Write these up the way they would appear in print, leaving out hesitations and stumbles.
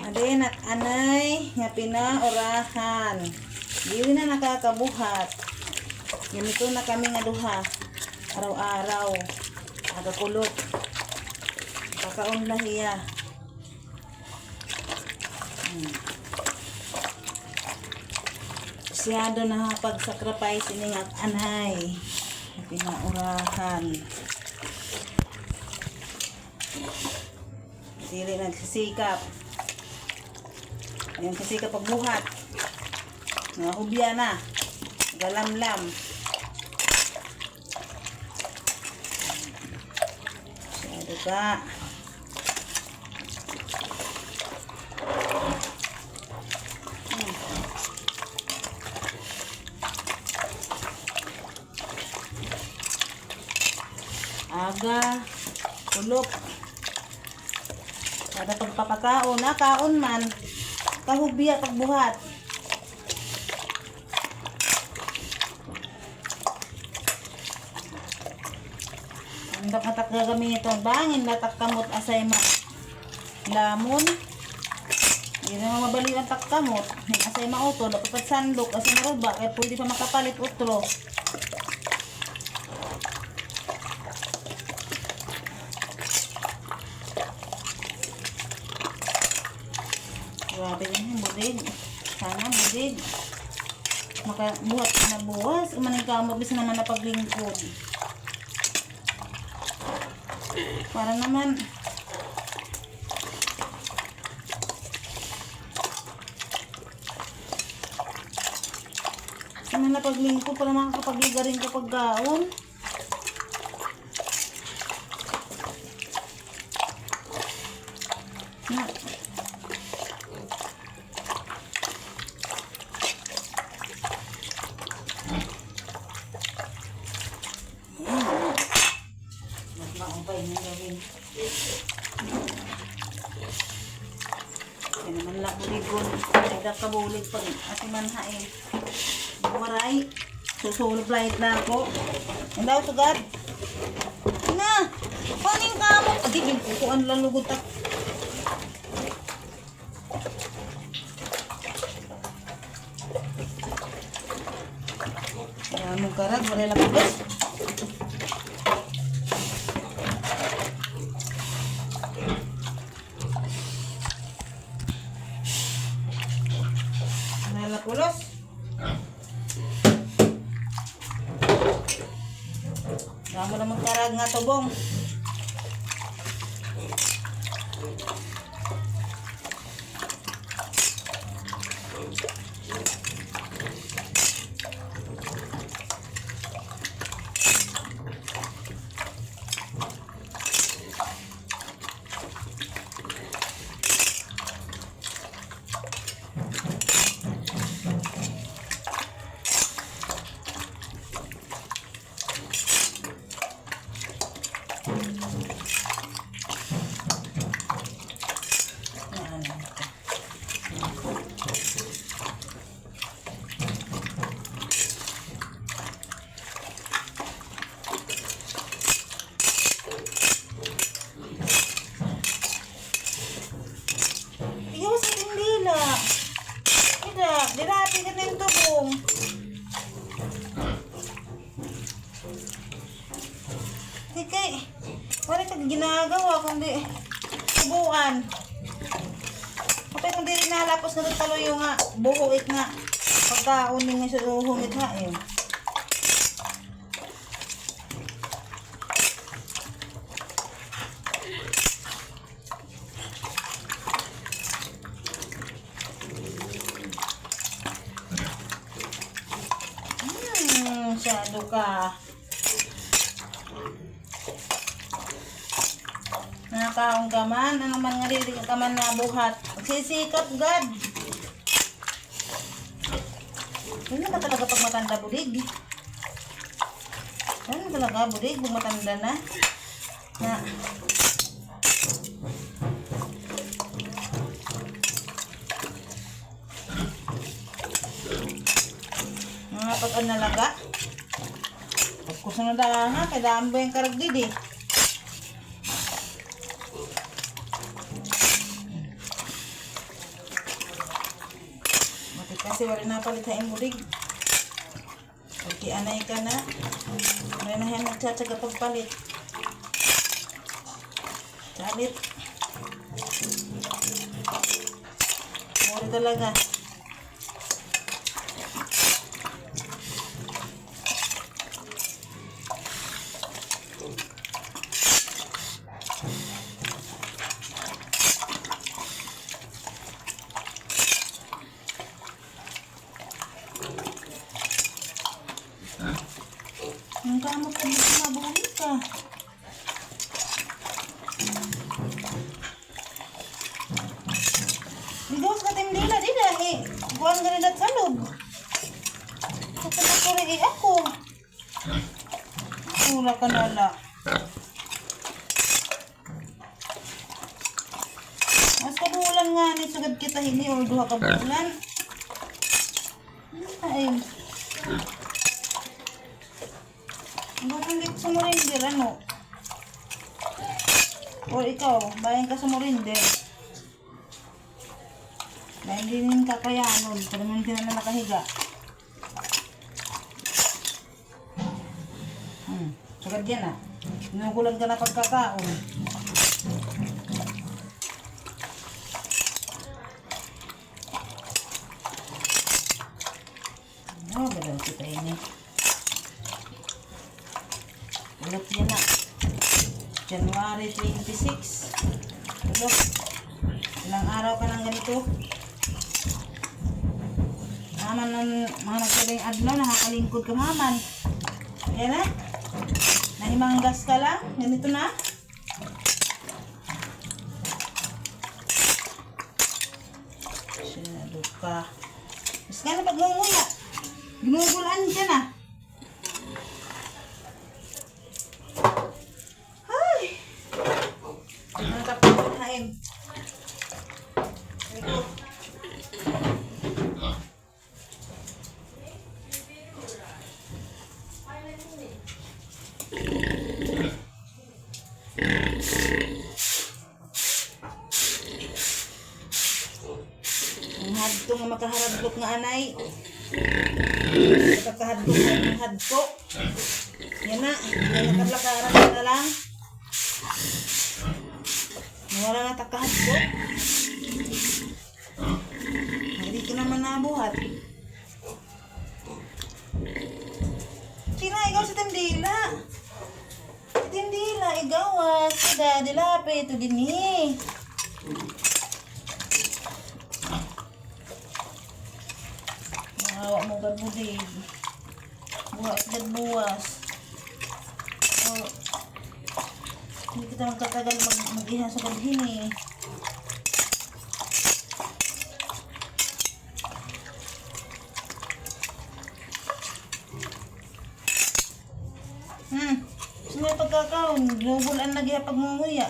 Ade nak anay nga pinaurahan. Dili na nakakabuhat. Ganito na kami nga duha. Araw-araw. Agakulot. Kakaon na hiya. Siyado na pag-sacrifice ini nga anay. Nga pinaurahan. Dili nagsisikap. Yung sisikap pagbuhat. Mga hubya na. Galamlam. Siyado ka. Aga. Kulop. Kada pagpapakaon. Kaon man. Kahubya pagbuhat. Andak natak gagamiton. Bangin natak kamot asay lamon. Hindi naman mabali ang takkamot. Asay mauto. Dapat sandok. Asay maruba. Kaya pwede pa makapalit utro. Grabe din yung budig. Sana budig. Makabuhat ka na buwas. Umaning kamot. Bisa naman na paglingkod. Para naman. Bisa naman na paglingkod. Para makakapagliga rin kapag gaon. Na. Yan naman lang buligon. Nagdak ka bulig pag atiman hain. Bumaray. Susulog light na ako. Yan daw sugad. Na! Paning ka mo. Adi, yung putuan lang lugod tak. Yan mong karag. Wala lang bus. Pulos. Damo na magkarag nga tubong. Dirapi ka na yung tubong. Di kay, wala kang ginagawa kundi tubuan. Okay, kung di nalapos na talo yung buhuit nga. Pagkaunin nga sa humit nga eh. Masyado ka. Nakakaong ka man. Ano man nga rin ka man nabuhat. Magsisikap, God. Hindi na talaga pag matanda bulig. Ano talaga bulig? Pag matanda na. Na. Mga pag nalaga. Kusunod na nga, kailangan ba yung karagdid eh. kasi wala na palit hain bulig. Okay, anay ka na. May na yan nagtsatsaga pagpalit. Salit. Mura talaga. Ang kamot ka dito, mabuhay ka. Bigawas ka timdila, di dahil. Buwan ka rin at salog. Kapag ko rin ako. Sura ka nala. Mas kabulan nga ni sugad kita hini o duha ka bulan. Ay. Bakit sa morinder, ano? O ikaw, bayan ka sa morinder. Dahil din kakayanon, pero naman ka na nakahiga. Sagad yan ah. Inugulan ka na pagkakaon. Ano ba daw kita ini? Ulot yan na. January 26. Ulot. Ilang araw ka ng ganito. Maman ng mga nagsabing adlaw, nakakalingkod ka maman. Yan na. Nahimanggas ka lang. Ganito na. Sinado ka. Mas ka na pag-munguya. Ginugulaan ka na. Ang hadto nga makaharagdok nga anay. Nakakahadlok ng hadto. Yan na. Nakadlakaran na lang. Wala na takahadlok. Hindi ko naman nabuhat. Sina, ikaw sa tindila. Sa tindila, igawas. Sada, dilape, ito din eh. Mahawa mo gadbudig. Buhat gadbuwas. Oh, hindi kita magkatagal mag-iha sa gadhin eh. Sino yung pagkakaon? Ginugulan na gaya pagmunguya.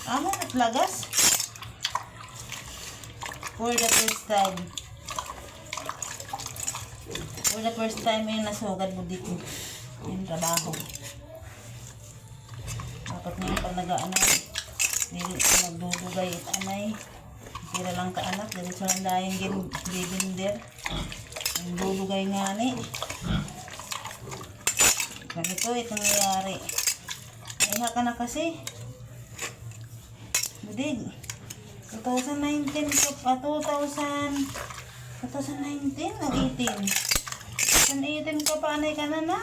Amo, natlagas. For the first time. For the first time yung nasugad mo dito. Yung trabaho. Dapat ngayon pag nag-aanay. Hindi ka nagdudugay at anay. Tira lang ka anak. Dahil sa landayang gibinder. Ang dudugay nga ni. Ganito itong nangyari. Naiha ka na kasi. Budig. 2019 ka pa. 2019 o 18? 2018 ka pa. Anay ka na na.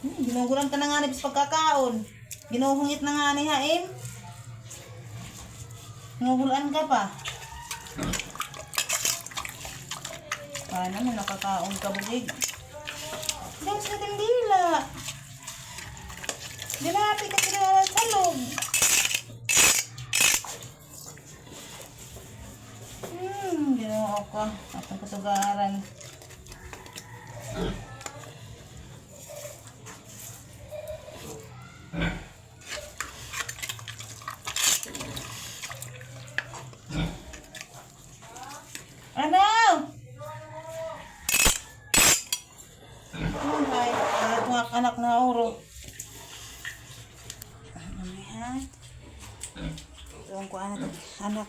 Ginugulan ka na nga ni sa pagkakaon. Ginuhungit na nga ni Haim. Ginugulan ka pa. Paano mo nakakaon ka bulig? Dahil sa tindila. Dilapi ka sila sa loob. Ginawa ka. Atong kasugaran. Ano? Ay, anak na oro. Ano yan? Ito ang anak.